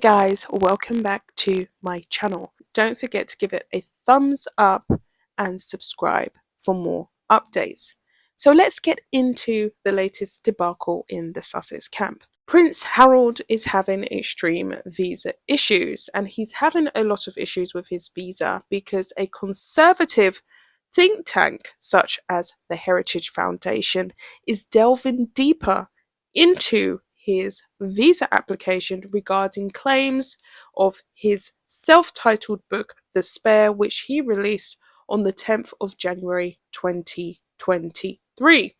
guys, welcome back to my channel. Don't forget to give it a thumbs up and subscribe for more updates. So let's get into the latest debacle in the Sussex camp. Prince Harold is having extreme visa issues, and he's having a lot of issues with his visa because a conservative think tank such as the Heritage Foundation is delving deeper into his visa application regarding claims of his self-titled book, The Spare, which he released on the 10th of January 2023.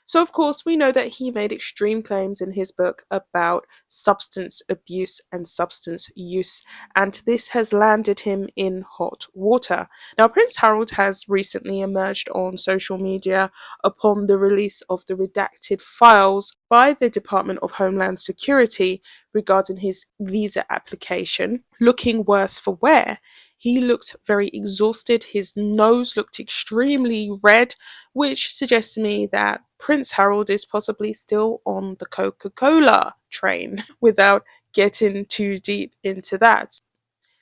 So, of course, we know that he made extreme claims in his book about substance abuse and substance use, and this has landed him in hot water. Now, Prince Harold has recently emerged on social media upon the release of the redacted files by the Department of Homeland Security regarding his visa application, looking worse for wear. He looked very exhausted, his nose looked extremely red, which suggests to me that Prince Harold is possibly still on the Coca-Cola train without getting too deep into that.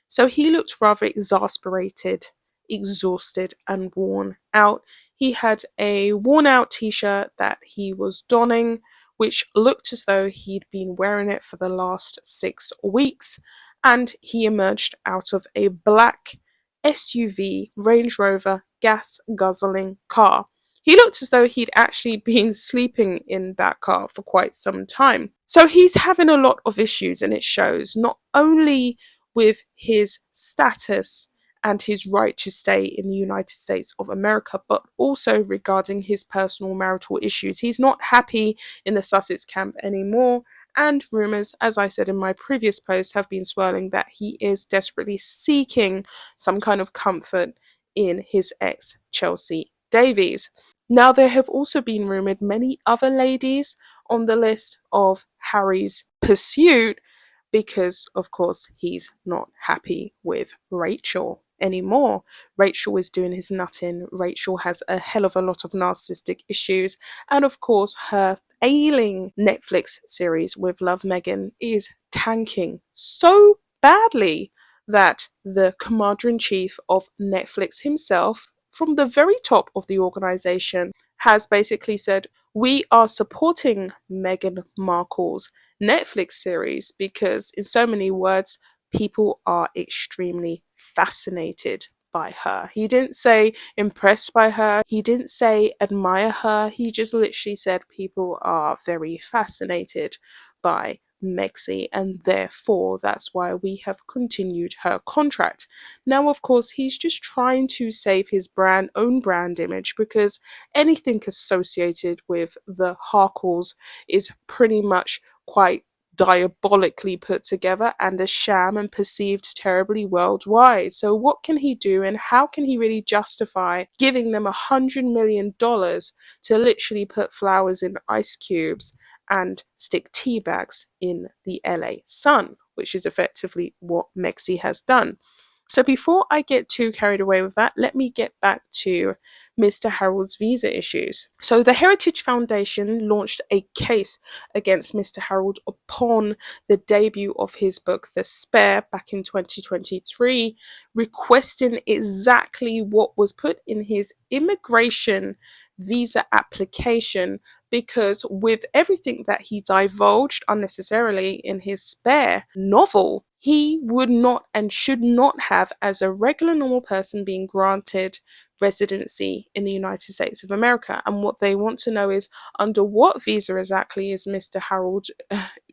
So he looked rather exasperated, exhausted, and worn out. He had a worn out t-shirt that he was donning, which looked as though he'd been wearing it for the last 6 weeks, and he emerged out of a black SUV Range Rover gas guzzling car. He looked as though he'd actually been sleeping in that car for quite some time. So he's having a lot of issues, and it shows not only with his status and his right to stay in the United States of America, but also regarding his personal marital issues. He's not happy in the Sussex camp anymore, and rumours, as I said in my previous post, have been swirling that he is desperately seeking some kind of comfort in his ex, Chelsea Davies. Now, there have also been rumoured many other ladies on the list of Harry's pursuit, because, of course, he's not happy with Rachel anymore. Rachel is doing his nutting. Rachel has a hell of a lot of narcissistic issues. And, of course, her ailing Netflix series with Love Meghan is tanking so badly that the Commander-in-Chief of Netflix himself, from the very top of the organization, has basically said, we are supporting Meghan Markle's Netflix series because, in so many words, people are extremely fascinated by her. He didn't say impressed by her, he didn't say admire her, he just literally said people are very fascinated by Mexi, and therefore that's why we have continued her contract. Now, of course, he's just trying to save his own brand image, because anything associated with the Harkles is pretty much quite diabolically put together and a sham and perceived terribly worldwide. So what can he do, and how can he really justify giving them $100 million to literally put flowers in ice cubes and stick tea bags in the LA sun, which is effectively what Mexi has done? So before I get too carried away with that, let me get back to Mr. Harold's visa issues. So the Heritage Foundation launched a case against Mr. Harold upon the debut of his book, The Spare, back in 2023, requesting exactly what was put in his immigration visa application, because with everything that he divulged unnecessarily in his Spare novel, he would not and should not have, as a regular normal person, being granted residency in the United States of America. And what they want to know is, under what visa exactly is Mr. Harold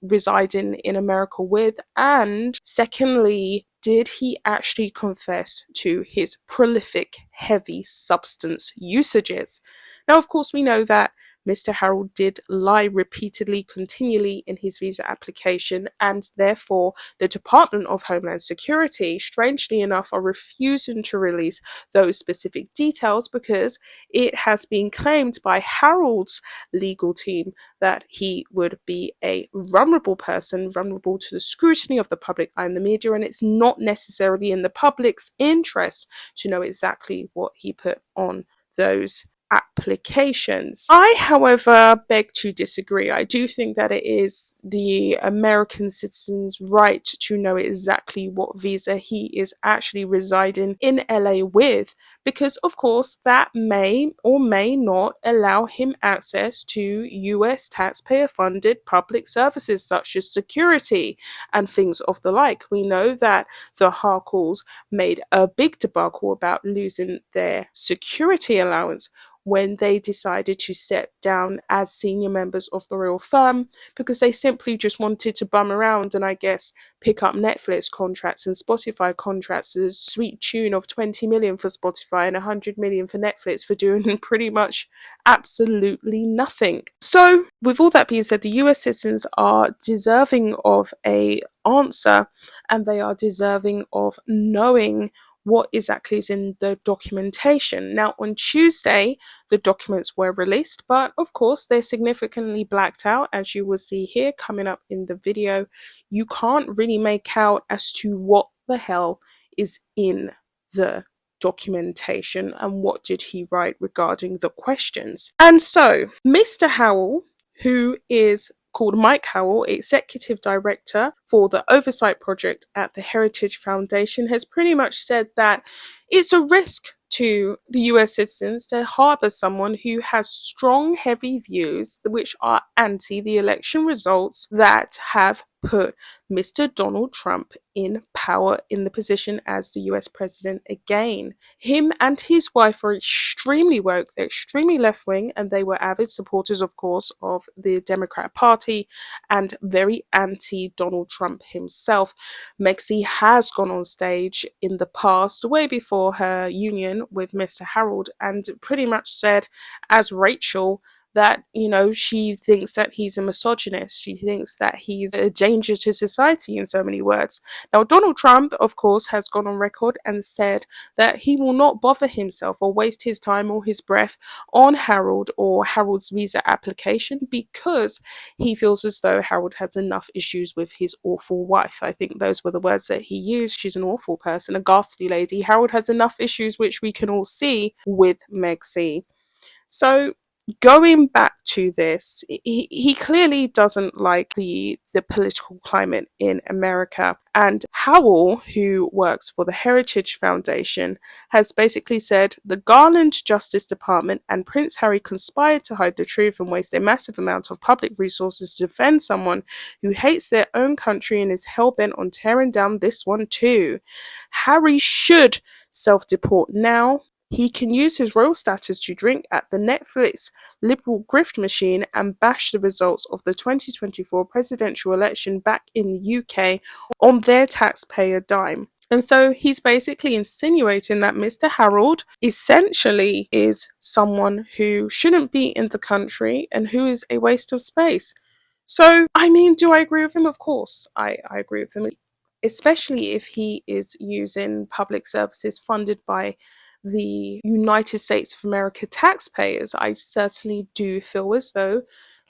residing in America with? And secondly, did he actually confess to his prolific heavy substance usages? Now, of course, we know that Mr. Harold did lie repeatedly, continually in his visa application, and therefore the Department of Homeland Security, strangely enough, are refusing to release those specific details, because it has been claimed by Harold's legal team that he would be a vulnerable person, vulnerable to the scrutiny of the public eye and the media, and it's not necessarily in the public's interest to know exactly what he put on those applications. I, however, beg to disagree. I do think that it is the American citizen's right to know exactly what visa he is actually residing in LA with, because of course that may or may not allow him access to US taxpayer funded public services such as security and things of the like. We know that the Harkles made a big debacle about losing their security allowance when they decided to step down as senior members of the royal firm, because they simply just wanted to bum around and, I guess, pick up Netflix contracts and Spotify contracts. A sweet tune of 20 million for Spotify and 100 million for Netflix for doing pretty much absolutely nothing. So with all that being said, the US citizens are deserving of a answer, and they are deserving of knowing what exactly is in the documentation. Now, on Tuesday, the documents were released, but of course, they're significantly blacked out, as you will see here coming up in the video. You can't really make out as to what the hell is in the documentation and what did he write regarding the questions. And so, Mr. Howell, who is called Mike Howell, executive director for the oversight project at the Heritage Foundation, has pretty much said that it's a risk to the US citizens to harbour someone who has strong, heavy views which are anti the election results that have put Mr. Donald Trump in power in the position as the US president again. Him and his wife are extremely woke, they're extremely left wing, and they were avid supporters, of course, of the Democrat Party and very anti Donald Trump himself. Meghan has gone on stage in the past, way before her union with Mr. Harold, and pretty much said, as Rachel, that, you know, she thinks that he's a misogynist. She thinks that he's a danger to society, in so many words. Now, Donald Trump, of course, has gone on record and said that he will not bother himself or waste his time or his breath on Harold or Harold's visa application, because he feels as though Harold has enough issues with his awful wife. I think those were the words that he used. She's an awful person, a ghastly lady. Harold has enough issues, which we can all see with Meghan. So, going back to this, he clearly doesn't like the political climate in America. And Howell, who works for the Heritage Foundation, has basically said the Garland Justice Department and Prince Harry conspired to hide the truth and waste a massive amount of public resources to defend someone who hates their own country and is hell-bent on tearing down this one too. Harry should self-deport now. He can use his royal status to drink at the Netflix liberal grift machine and bash the results of the 2024 presidential election back in the UK on their taxpayer dime. And so he's basically insinuating that Mr. Harold essentially is someone who shouldn't be in the country and who is a waste of space. So, I mean, do I agree with him? Of course, I agree with him, especially if he is using public services funded by the United States of America taxpayers. I certainly do feel as though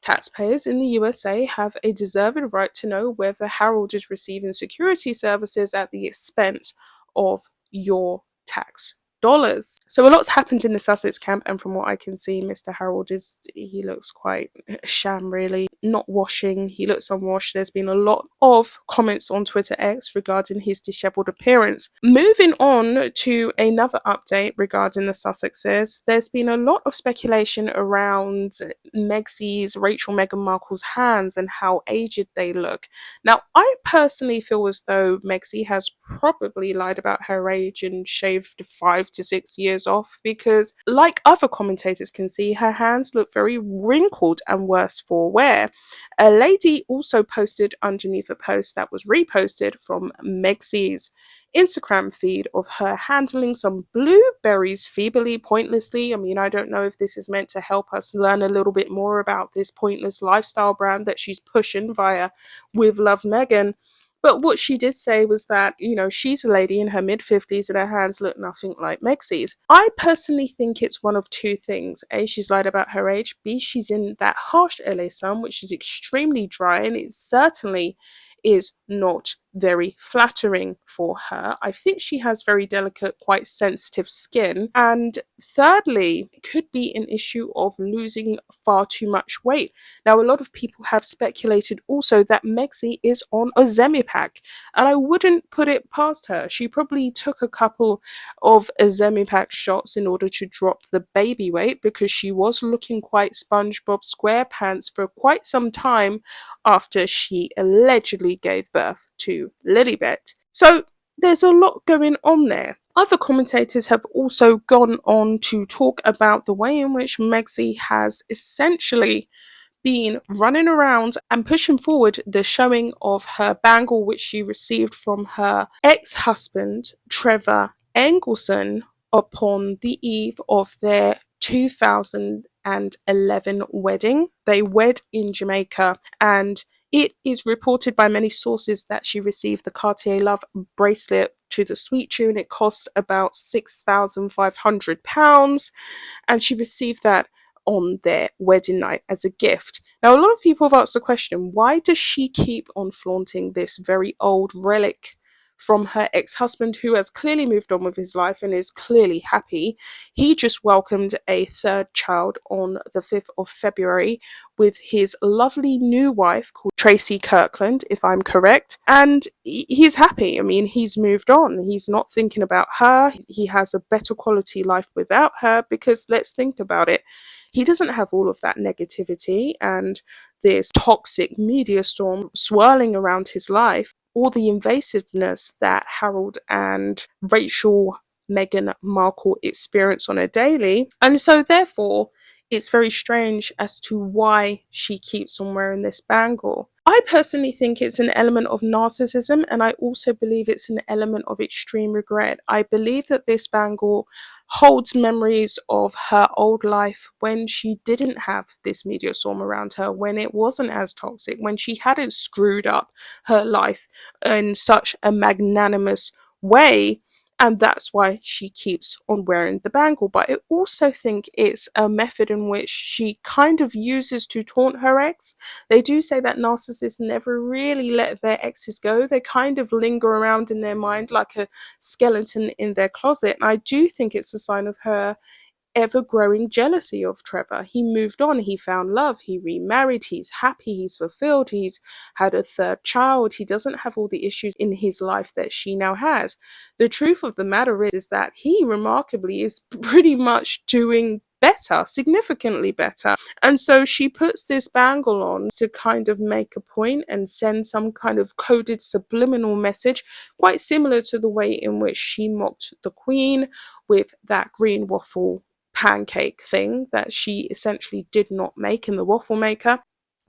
taxpayers in the USA have a deserved right to know whether Harold is receiving security services at the expense of your tax dollars. So a lot's happened in the Sussex camp, and from what I can see, Mr. Harold he looks quite sham, really, not washing. He looks unwashed. There's been a lot of comments on Twitter X regarding his disheveled appearance. Moving on to another update regarding the Sussexes, there's been a lot of speculation around Meghan Markle's hands and how aged they look. Now, I personally feel as though Meghan has probably lied about her age and shaved 5 to 6 years off, because, like other commentators can see, her hands look very wrinkled and worse for wear. A lady also posted underneath a post that was reposted from Meghan's Instagram feed of her handling some blueberries feebly, pointlessly. I mean, I don't know if this is meant to help us learn a little bit more about this pointless lifestyle brand that she's pushing via With Love Meghan. But what she did say was that, you know, she's a lady in her mid-50s and her hands look nothing like Meghan's. I personally think it's one of two things. A, she's lied about her age. B, she's in that harsh LA sun, which is extremely dry, and it certainly is not very flattering for her. I think she has very delicate, quite sensitive skin. And thirdly, it could be an issue of losing far too much weight. Now, a lot of people have speculated also that Megxie is on a Zemipack, and I wouldn't put it past her. She probably took a couple of Zemipack shots in order to drop the baby weight, because she was looking quite SpongeBob SquarePants for quite some time after she allegedly gave birth to Lilibet. So there's a lot going on there. Other commentators have also gone on to talk about the way in which Megxie has essentially been running around and pushing forward the showing of her bangle, which she received from her ex-husband, Trevor Engelson, upon the eve of their 2011 wedding. They wed in Jamaica, and it is reported by many sources that she received the Cartier Love bracelet to the sweet tune. It cost about £6,500, and she received that on their wedding night as a gift. Now, a lot of people have asked the question, why does she keep on flaunting this very old relic from her ex-husband, who has clearly moved on with his life and is clearly happy? He just welcomed a third child on the 5th of February with his lovely new wife called Tracy Kirkland, if I'm correct. And he's happy. I mean, he's moved on. He's not thinking about her. He has a better quality life without her, because let's think about it. He doesn't have all of that negativity and this toxic media storm swirling around his life, or the invasiveness that Harold and Rachel Meghan Markle experience on a daily. And so therefore, it's very strange as to why she keeps on wearing this bangle. I personally think it's an element of narcissism, and I also believe it's an element of extreme regret. I believe that this bangle holds memories of her old life when she didn't have this media storm around her, when it wasn't as toxic, when she hadn't screwed up her life in such a magnanimous way. And that's why she keeps on wearing the bangle. But I also think it's a method in which she kind of uses to taunt her ex. They do say that narcissists never really let their exes go. They kind of linger around in their mind like a skeleton in their closet. And I do think it's a sign of her ever-growing jealousy of Trevor. He moved on, he found love, he remarried, he's happy, he's fulfilled, he's had a third child, he doesn't have all the issues in his life that she now has. The truth of the matter is that he remarkably is pretty much doing better, significantly better. And so she puts this bangle on to kind of make a point and send some kind of coded subliminal message, quite similar to the way in which she mocked the Queen with that green waffle pancake thing that she essentially did not make in the waffle maker,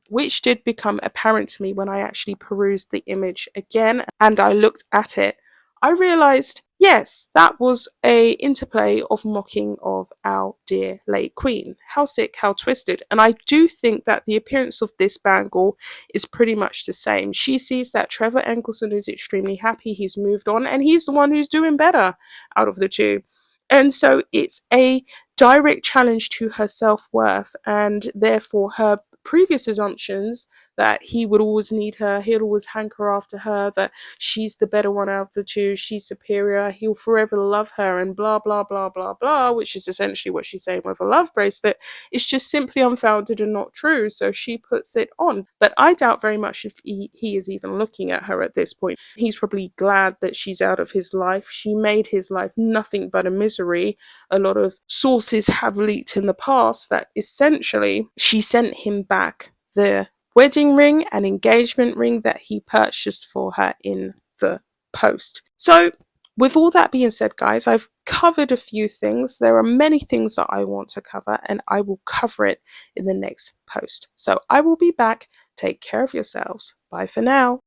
which did become apparent to me when I actually perused the image again and I looked at it. I realized, yes, that was a interplay of mocking of our dear late Queen. How sick, how twisted. And I do think that the appearance of this bangle is pretty much the same. She sees that Trevor Engelson is extremely happy, he's moved on, and he's the one who's doing better out of the two. And so it's a direct challenge to her self-worth, and therefore her previous assumptions that he would always need her, he'll always hanker after her, that she's the better one out of the two, she's superior, he'll forever love her, and blah blah blah blah blah, which is essentially what she's saying with a love bracelet. It's just simply unfounded and not true, so she puts it on. But I doubt very much if he is even looking at her at this point. He's probably glad that she's out of his life. She made his life nothing but a misery. A lot of sources have leaked in the past that essentially she sent him back the wedding ring and engagement ring that he purchased for her in the post. So with all that being said, guys, I've covered a few things. There are many things that I want to cover, and I will cover it in the next post. So I will be back. Take care of yourselves. Bye for now.